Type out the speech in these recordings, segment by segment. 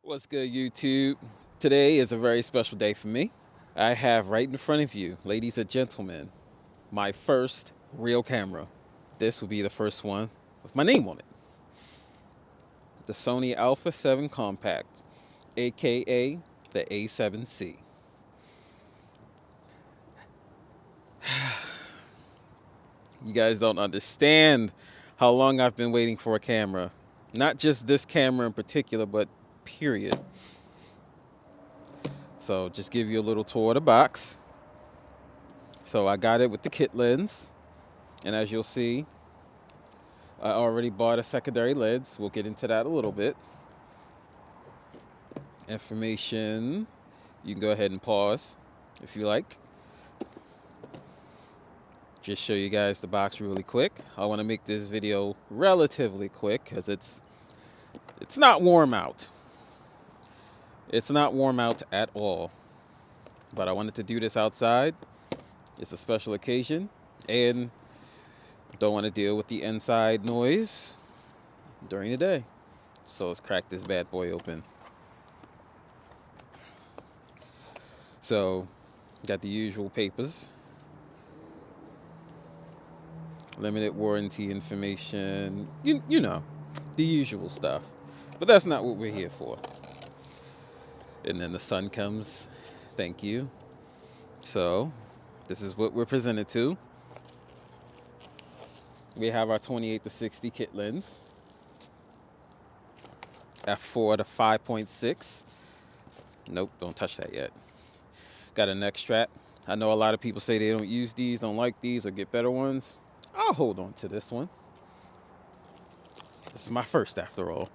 What's good, YouTube? Today is a very special day for me. I have right in front of you, ladies and gentlemen, my first real camera. This will be the first one with my name on it. The Sony Alpha 7 Compact, aka the A7C. You guys don't understand how long I've been waiting for a camera. Not just this camera in particular, but period. So just give you a little tour of the box. So I got it with the kit lens. And as you'll see, I already bought a secondary lens. We'll get into that a little bit. Information, you can go ahead and pause if you like. Just show you guys the box really quick. I want to make this video relatively quick because it's not warm out. It's not warm out at all. But I wanted to do this outside. It's a special occasion and don't want to deal with the inside noise during the day. So let's crack this bad boy open. So, got the usual papers. Limited warranty information. You know, the usual stuff. But that's not what we're here for. And then the sun comes. Thank you. So, this is what we're presented to. We have our 28-60 kit lens. F4 to 5.6. Nope, don't touch that yet. Got a neck strap. I know a lot of people say they don't use these, don't like these, or get better ones. I'll hold on to this one. This is my first after all.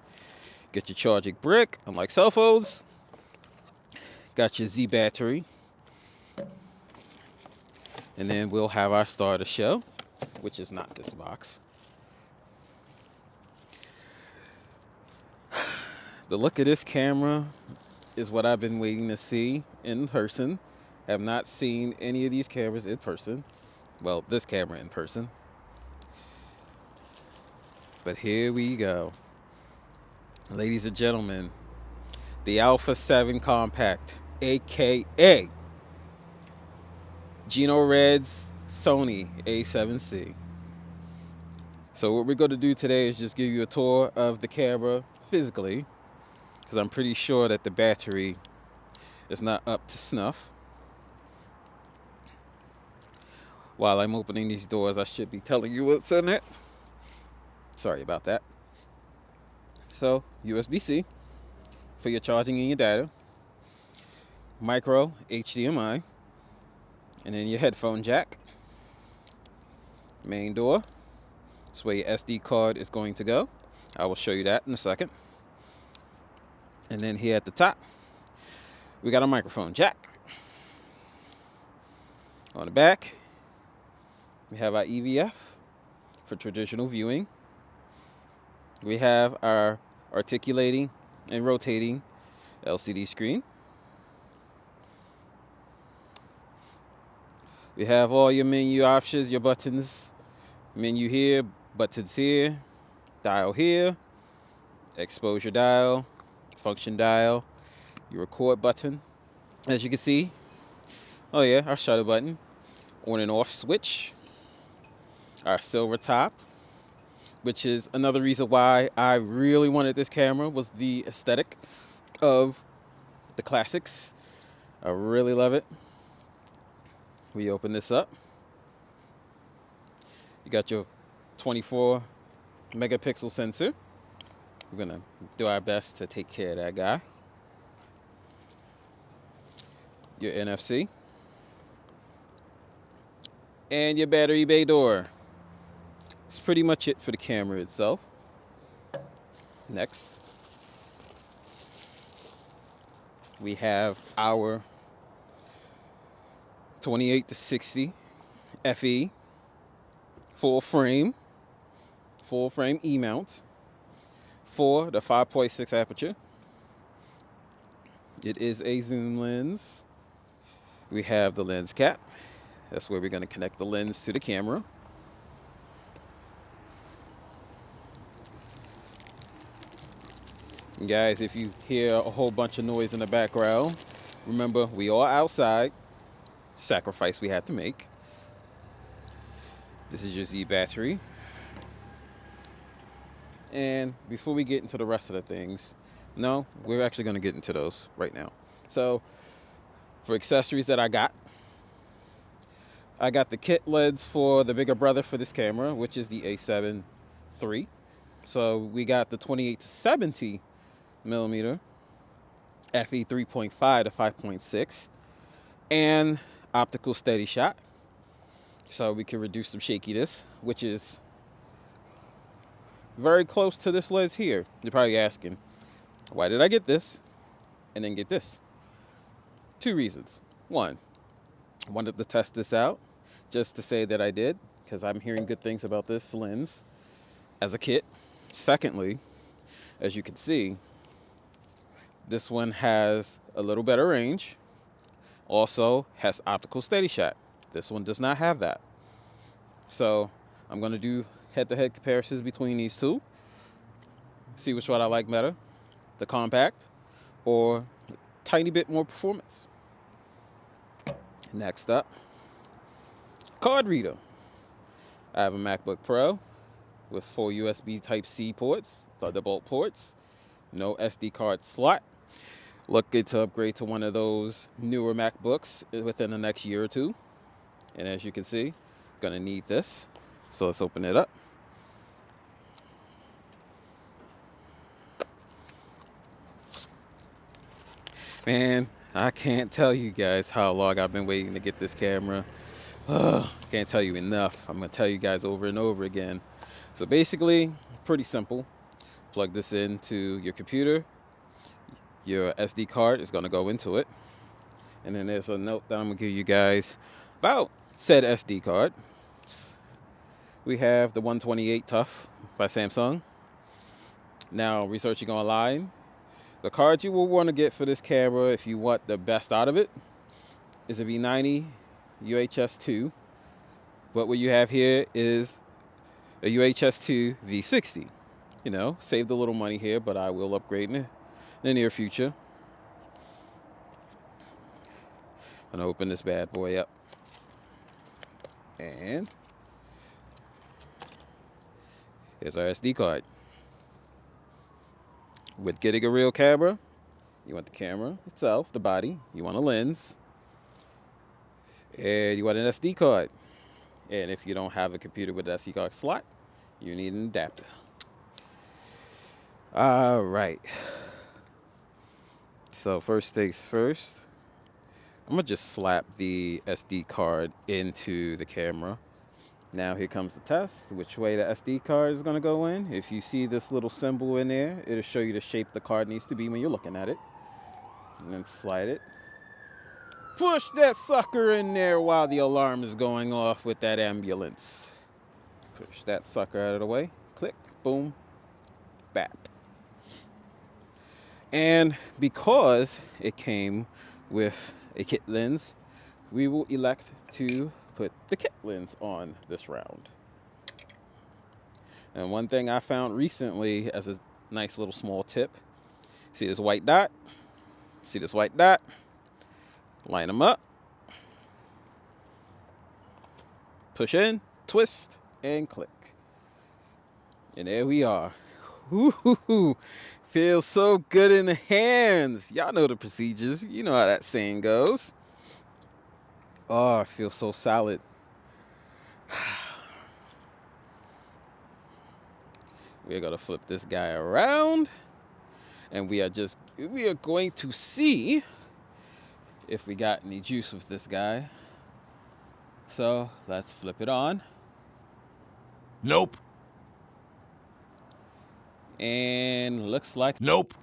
Get your charging brick, unlike cell phones. Got your Z battery. And then we'll have our starter shell, which is not this box. The look of this camera is what I've been waiting to see in person. Have not seen any of these cameras in person. Well, this camera in person. But here we go. Ladies and gentlemen, the Alpha 7 Compact, aka Gino Red's Sony A7C. So what we're going to do today is just give you a tour of the camera physically, because I'm pretty sure that the battery is not up to snuff. While I'm opening these doors, I should be telling you what's in it. Sorry about that. So, USB-C for your charging and your data. Micro HDMI. And then your headphone jack. Main door. That's where your SD card is going to go. I will show you that in a second. And then here at the top, we got a microphone jack. On the back, we have our EVF for traditional viewing. We have our articulating and rotating LCD screen. We have all your menu options, your buttons. Menu here, buttons here, dial here, exposure dial, function dial, your record button. As you can see, oh yeah, our shutter button, on and off switch, our silver top, which is another reason why I really wanted this camera, was the aesthetic of the classics. I really love it. We open this up. You got your 24 megapixel sensor. We're gonna do our best to take care of that guy. Your NFC. And your battery bay door. That's pretty much it for the camera itself. Next, we have our 28-60 FE full frame E-mount for the 5.6 aperture. It is a zoom lens. We have the lens cap. That's where we're going to connect the lens to the camera. And guys, if you hear a whole bunch of noise in the background, remember, we are outside. Sacrifice we had to make. This is your Z battery. And before we get into the rest of the things, no, we're actually going to get into those right now. So, for accessories that I got the kit lens for the bigger brother for this camera, which is the A7 III. So we got the 28 to 70 millimeter FE 3.5 to 5.6 and optical steady shot, so we can reduce some shakiness, which is very close to this lens here. You're probably asking, why did I get this and then get this? Two reasons. One, I wanted to test this out just to say that I did, because I'm hearing good things about this lens as a kit. Secondly, as you can see, this one has a little better range, also has optical steady shot. This one does not have that. So I'm going to do head-to-head comparisons between these two, see which one I like better, the compact or a tiny bit more performance. Next up, card reader. I have a MacBook Pro with 4 USB Type-C ports, Thunderbolt ports, no SD card slot. Looking to upgrade to one of those newer MacBooks within the next year or two. And as you can see, gonna need this. So let's open it up. Man, I can't tell you guys how long I've been waiting to get this camera. Can't tell you enough. I'm gonna tell you guys over and over again. So basically, pretty simple. Plug this into your computer. Your SD card is gonna go into it. And then there's a note that I'm gonna give you guys about said SD card. We have the 128 Tough by Samsung. Now, researching online, the card you will want to get for this camera if you want the best out of it is a V90 UHS-II. But what you have here is a UHS-II V60. You know, saved a little money here, but I will upgrade in the near future. I'm gonna open this bad boy up. And here's our SD card. With getting a real camera, you want the camera itself, the body, you want a lens, and you want an SD card. And if you don't have a computer with an SD card slot, you need an adapter. All right. So first things first, I'm gonna just slap the SD card into the camera. Now here comes the test, which way the SD card is gonna go in. If you see this little symbol in there, it'll show you the shape the card needs to be when you're looking at it. And then slide it. Push that sucker in there while the alarm is going off with that ambulance. Push that sucker out of the way. Click, boom, bap. And because it came with a kit lens, we will elect to put the kit lens on this round. And one thing I found recently as a nice little small tip, see this white dot? See this white dot? Line them up. Push in, twist, and click. And there we are. Woo-hoo-hoo. Feels so good in the hands. Y'all know the procedures. You know how that saying goes. Oh, it feels so solid. We're gonna flip this guy around, and we are going to see if we got any juice with this guy. So let's flip it on. Nope. And looks like Nope.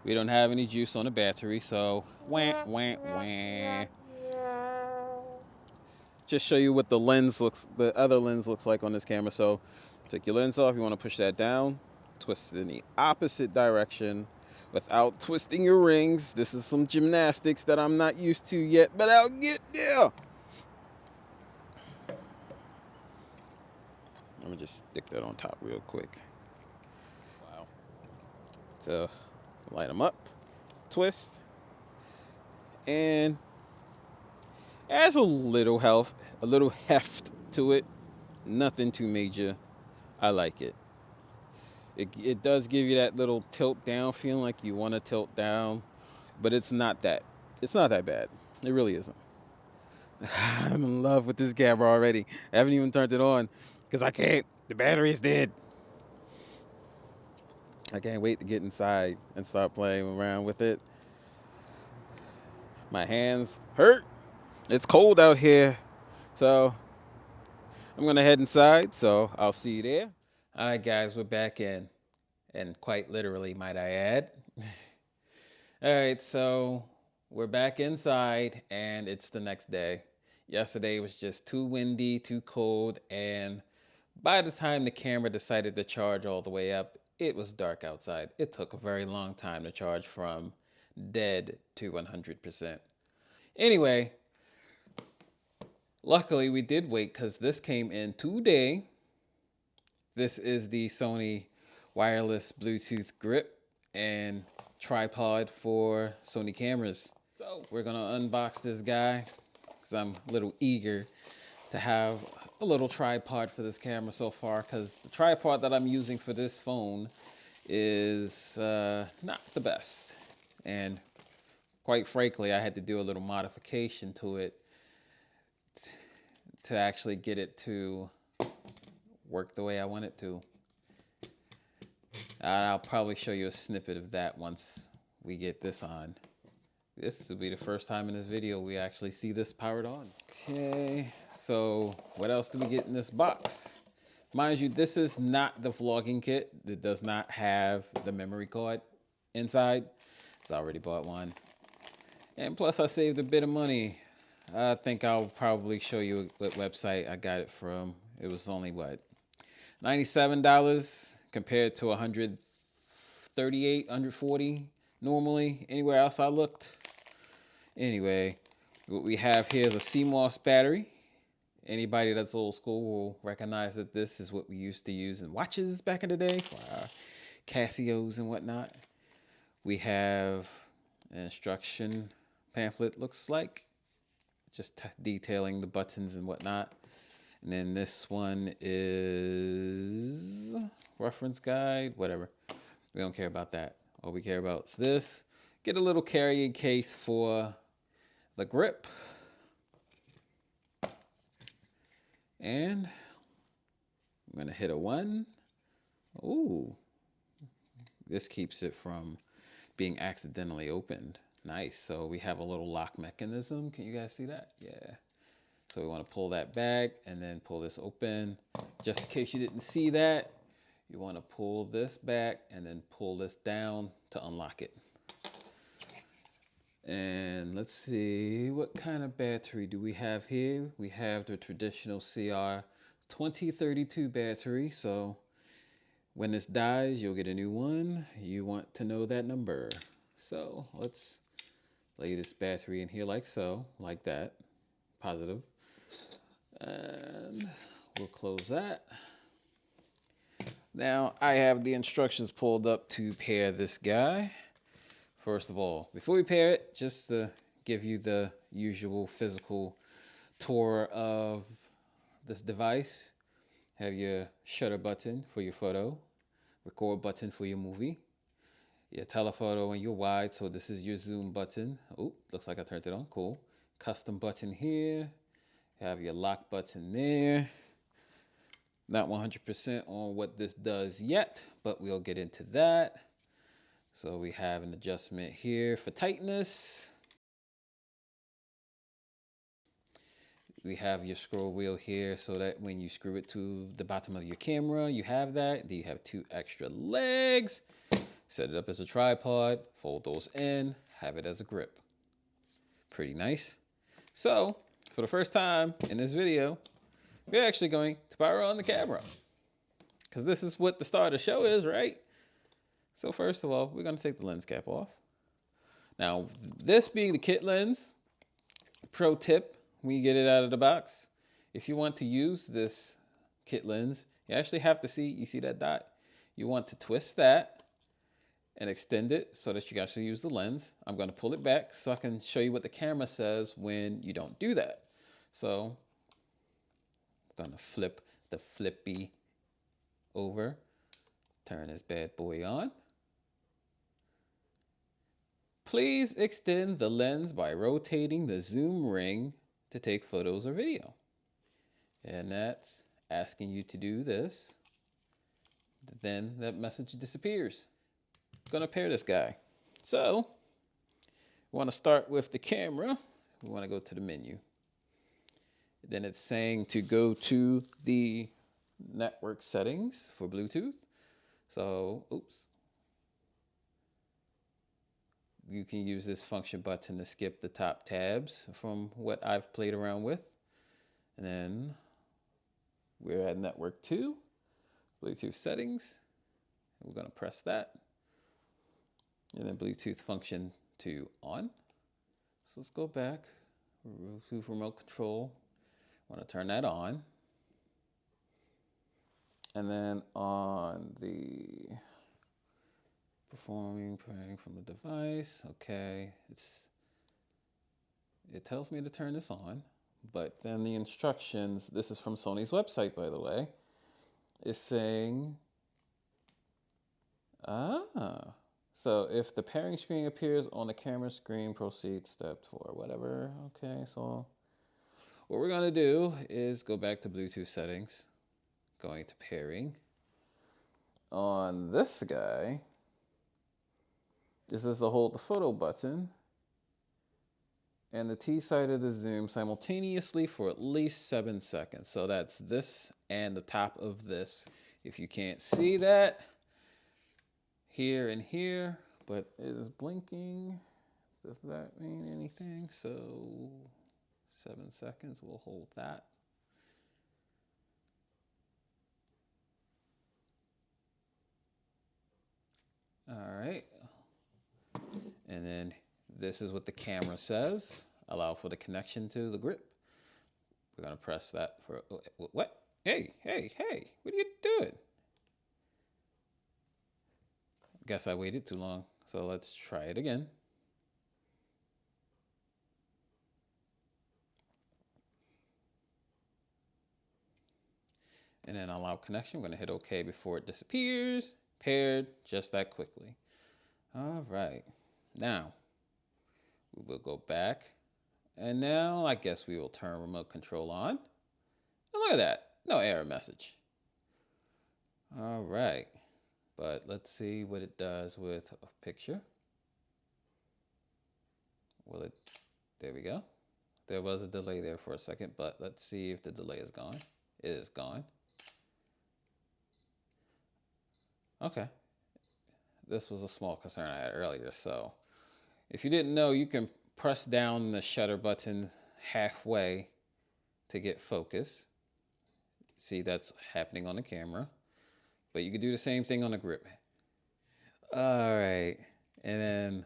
we don't have any juice on the battery, so wah, wah, wah. Just show you what the other lens looks like on this camera. So take your lens off. You want to push that down, twist it in the opposite direction without twisting your rings. This is some gymnastics that I'm not used to yet, but I'll get there. I'm gonna just stick that on top real quick. Wow. So light them up, twist, and adds a little heft to it. Nothing too major. I like it. It does give you that little tilt down feeling, like you want to tilt down, but it's not that. It's not that bad. It really isn't. I'm in love with this camera already. I haven't even turned it on because I can't. The battery is dead. I can't wait to get inside and start playing around with it. My hands hurt. It's cold out here, so I'm gonna head inside. So I'll see you there. All right, guys, we're back in, and quite literally, might I add. All right, so we're back inside, and it's the next day. Yesterday was just too windy, too cold, and by the time the camera decided to charge all the way up, it was dark outside. It took a very long time to charge from dead to 100%. Anyway, luckily we did wait because this came in today. This is the Sony wireless Bluetooth grip and tripod for Sony cameras. So we're gonna unbox this guy because I'm a little eager to have a little tripod for this camera so far, because the tripod that I'm using for this phone is not the best. And quite frankly, I had to do a little modification to it to actually get it to work the way I want it to. I'll probably show you a snippet of that once we get this on. This will be the first time in this video we actually see this powered on. Okay, so what else do we get in this box? Mind you, this is not the vlogging kit. It does not have the memory card inside. I already bought one. And plus I saved a bit of money. I think I'll probably show you what website I got it from. It was only what, $97 compared to $138, $140 normally anywhere else I looked. Anyway, what we have here is a CMOS battery. Anybody that's old school will recognize that this is what we used to use in watches back in the day for our Casios and whatnot. We have an instruction pamphlet, looks like, just detailing the buttons and whatnot. And then this one is reference guide, whatever. We don't care about that. All we care about is this. Get a little carrying case for the grip. And I'm gonna hit a 1. Ooh, this keeps it from being accidentally opened. Nice. So we have a little lock mechanism. Can you guys see that? Yeah. So we want to pull that back and then pull this open. Just in case you didn't see that, you want to pull this back and then pull this down to unlock it. And let's see, what kind of battery do we have here? We have the traditional CR2032 battery. So when this dies, you'll get a new one. You want to know that number. So let's lay this battery in here like so, like that, positive. And we'll close that. Now I have the instructions pulled up to pair this guy. First of all, before we pair it, just to give you the usual physical tour of this device, have your shutter button for your photo, record button for your movie, your telephoto and your wide, so this is your zoom button. Oh, looks like I turned it on, cool. Custom button here, have your lock button there. Not 100% on what this does yet, but we'll get into that. So we have an adjustment here for tightness. We have your scroll wheel here so that when you screw it to the bottom of your camera, you have that. Then you have 2 extra legs. Set it up as a tripod, fold those in, have it as a grip. Pretty nice. So for the first time in this video, we're actually going to power on the camera, because this is what the start of the show is, right? So first of all, we're going to take the lens cap off. Now, this being the kit lens, pro tip, when you get it out of the box, if you want to use this kit lens, you actually have to see, you see that dot? You want to twist that and extend it so that you can actually use the lens. I'm going to pull it back so I can show you what the camera says when you don't do that. So I'm going to flip the flippy over, turn this bad boy on. Please extend the lens by rotating the zoom ring to take photos or video. And that's asking you to do this. Then that message disappears. I'm gonna pair this guy. So we want to start with the camera. We want to go to the menu. Then it's saying to go to the network settings for Bluetooth. So, oops. You can use this function button to skip the top tabs from what I've played around with. And then we're at network 2, Bluetooth settings. We're going to press that. And then Bluetooth function to on. So let's go back. Bluetooth remote control. I want to turn that on. And then on the performing pairing from the device. Okay, it tells me to turn this on, but then the instructions, this is from Sony's website, by the way, is saying, so if the pairing screen appears on the camera screen, proceed step 4, whatever. Okay, so what we're gonna do is go back to Bluetooth settings, going to pairing. On this guy, this is the hold the photo button and the T side of the zoom simultaneously for at least 7 seconds. So that's this and the top of this. If you can't see that, here and here, but it is blinking. Does that mean anything? So 7 seconds, we'll hold that. All right. And then this is what the camera says. Allow for the connection to the grip. We're going to press that for, what? Hey, what are you doing? Guess I waited too long. So let's try it again. And then allow connection. I'm going to hit OK before it disappears. Paired just that quickly. All right. Now, we will go back. And now I guess we will turn remote control on. And look at that. No error message. All right. But let's see what it does with a picture. Will it? There we go. There was a delay there for a second, but let's see if the delay is gone. It is gone. Okay. This was a small concern I had earlier. So if you didn't know, you can press down the shutter button halfway to get focus. See, that's happening on the camera. But you can do the same thing on the grip. All right. And then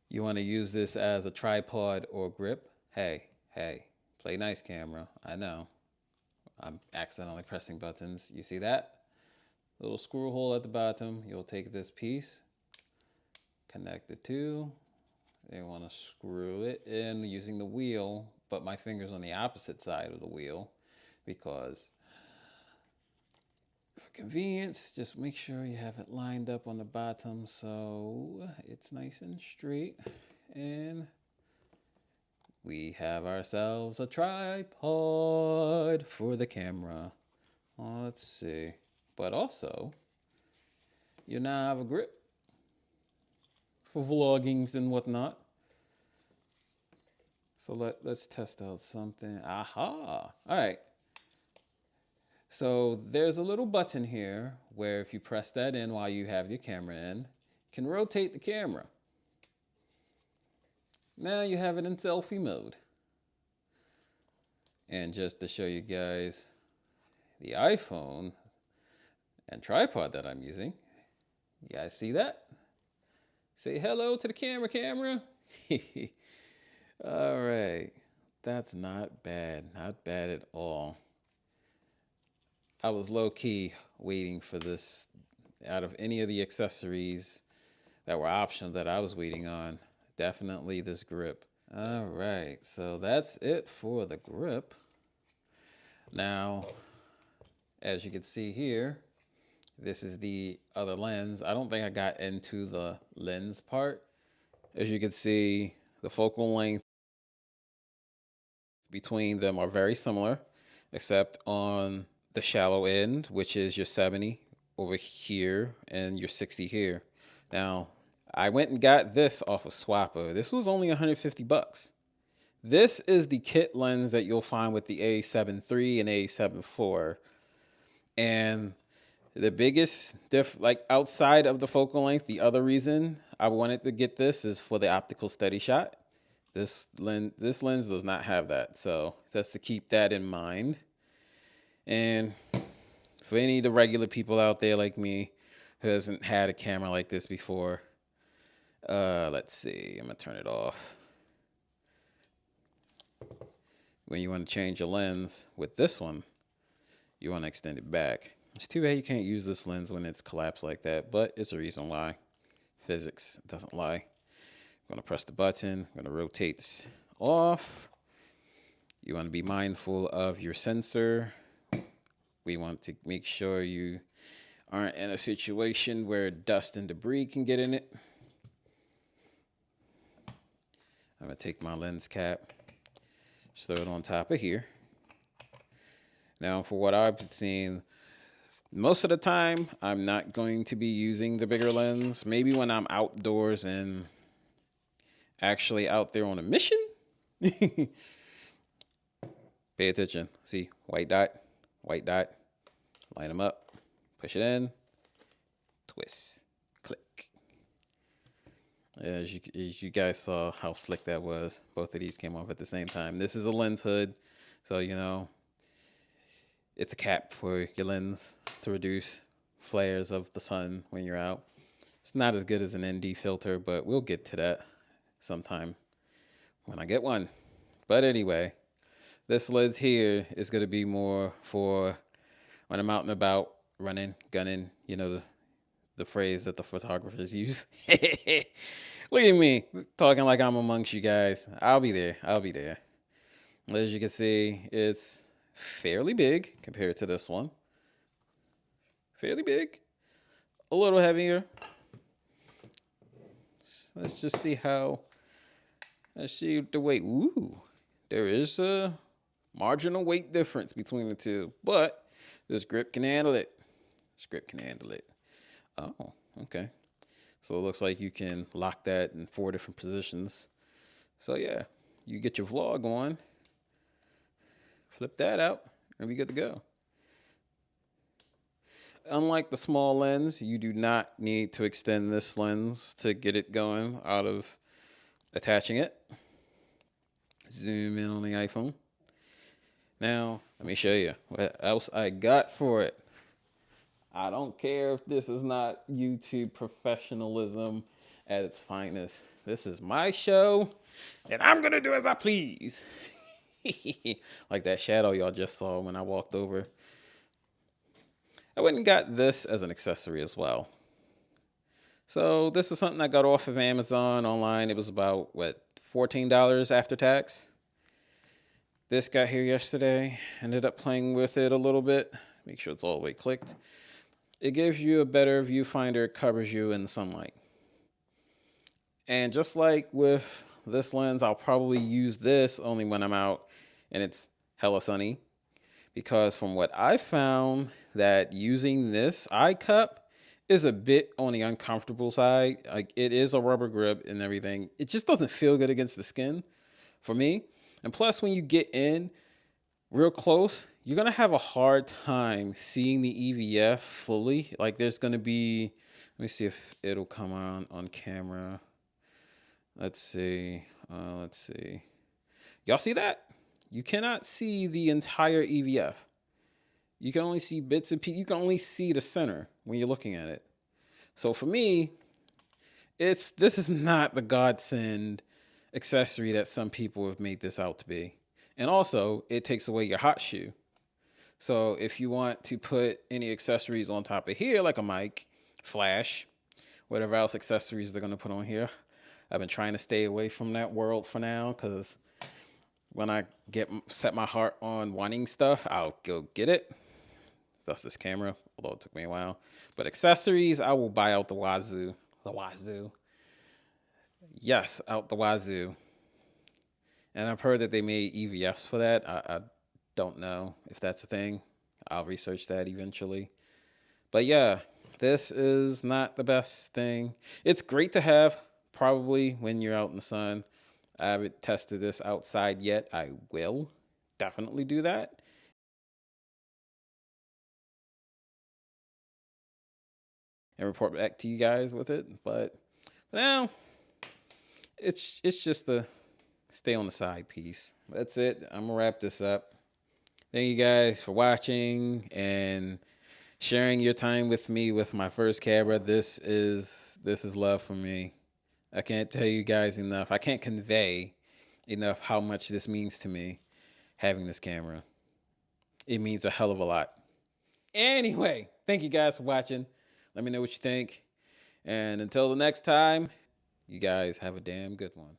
you want to use this as a tripod or grip. Hey, play nice, camera. I know. I'm accidentally pressing buttons. You see that? Little screw hole at the bottom. You'll take this piece, connect the two. You want to screw it in using the wheel, but my finger's on the opposite side of the wheel because for convenience, just make sure you have it lined up on the bottom so it's nice and straight. And we have ourselves a tripod for the camera. Let's see. But also, you now have a grip for vloggings and whatnot. So let's test out something. Aha! All right. So there's a little button here where if you press that in while you have your camera in, you can rotate the camera. Now you have it in selfie mode. And just to show you guys the iPhone and tripod that I'm using, you guys see that? Say hello to the camera. All right, that's not bad at all. I was low-key waiting for this out of any of the accessories that were optional that I was waiting on. Definitely this grip. All right, so that's it for the grip. Now, as you can see here, this is the other lens. I don't think I got into the lens part. As you can see, the focal length between them are very similar, except on the shallow end, which is your 70 over here and your 60 here. Now, I went and got this off of Swapper. This was only 150 bucks. This is the kit lens that you'll find with the A7 III and A7 IV. And the biggest like outside of the focal length, the other reason I wanted to get this is for the optical steady shot. This lens does not have that, so just to keep that in mind. And for any of the regular people out there like me who hasn't had a camera like this before, let's see, I'm gonna turn it off. When you want to change your lens with this one, you want to extend it back. It's too bad you can't use this lens when it's collapsed like that, but it's a reason why. Physics doesn't lie. I'm going to press the button. I'm going to rotate this off. You want to be mindful of your sensor. We want to make sure you aren't in a situation where dust and debris can get in it. I'm going to take my lens cap, just throw it on top of here. Now, for what I've seen, most of the time, I'm not going to be using the bigger lens. Maybe when I'm outdoors and actually out there on a mission. Pay attention. See, white dot, line them up, push it in, twist, click. As you guys saw how slick that was. Both of these came off at the same time. This is a lens hood, so you know, it's a cap for your lens to reduce flares of the sun when you're out. It's not as good as an ND filter, but we'll get to that sometime when I get one. But anyway, this lens here is going to be more for when I'm out and about, running, gunning, you know, the phrase that the photographers use. Look at me talking like I'm amongst you guys. I'll be there. As you can see, it's fairly big compared to this one. Fairly big. A little heavier. Let's just see how. Let's see the weight. Ooh, there is a marginal weight difference between the two, but this grip can handle it. Oh, okay. So it looks like you can lock that in 4 different positions. So yeah, you get your vlog on, flip that out, and we good to go. Unlike the small lens, you do not need to extend this lens to get it going out of attaching it. Zoom in on the iPhone. Now, let me show you what else I got for it. I don't care if this is not YouTube professionalism at its finest. This is my show, and I'm going to do as I please. Like that shadow y'all just saw when I walked over. I went and got this as an accessory as well. So this is something I got off of Amazon online. It was about, what, $14 after tax. This got here yesterday. Ended up playing with it a little bit. Make sure it's all the way clicked. It gives you a better viewfinder. It covers you in the sunlight. And just like with this lens, I'll probably use this only when I'm out and it's hella sunny. Because from what I found, that using this eye cup is a bit on the uncomfortable side. Like, it is a rubber grip and everything. It just doesn't feel good against the skin for me. And plus, when you get in real close, you're going to have a hard time seeing the EVF fully. Like, there's going to be, let me see if it'll come on camera. Let's see. Y'all see that? You cannot see the entire EVF. You can only see bits and pieces. You can only see the center when you're looking at it. So for me, this is not the godsend accessory that some people have made this out to be. And also, it takes away your hot shoe. So if you want to put any accessories on top of here, like a mic, flash, whatever else accessories they're gonna put on here. I've been trying to stay away from that world for now, because when I set my heart on wanting stuff, I'll go get it. That's this camera, although it took me a while. But accessories, I will buy out the wazoo. The wazoo. Yes, out the wazoo. And I've heard that they made EVFs for that. I don't know if that's a thing. I'll research that eventually. But yeah, this is not the best thing. It's great to have, probably, when you're out in the sun. I haven't tested this outside yet. I will definitely do that. And report back to you guys with it. But for now, it's just a stay on the side piece. That's it. I'm gonna wrap this up. Thank you guys for watching and sharing your time with me with my first camera. This is love for me. I can't tell you guys enough. I can't convey enough how much this means to me, having this camera. It means a hell of a lot. Anyway, thank you guys for watching. Let me know what you think. And until the next time, you guys have a damn good one.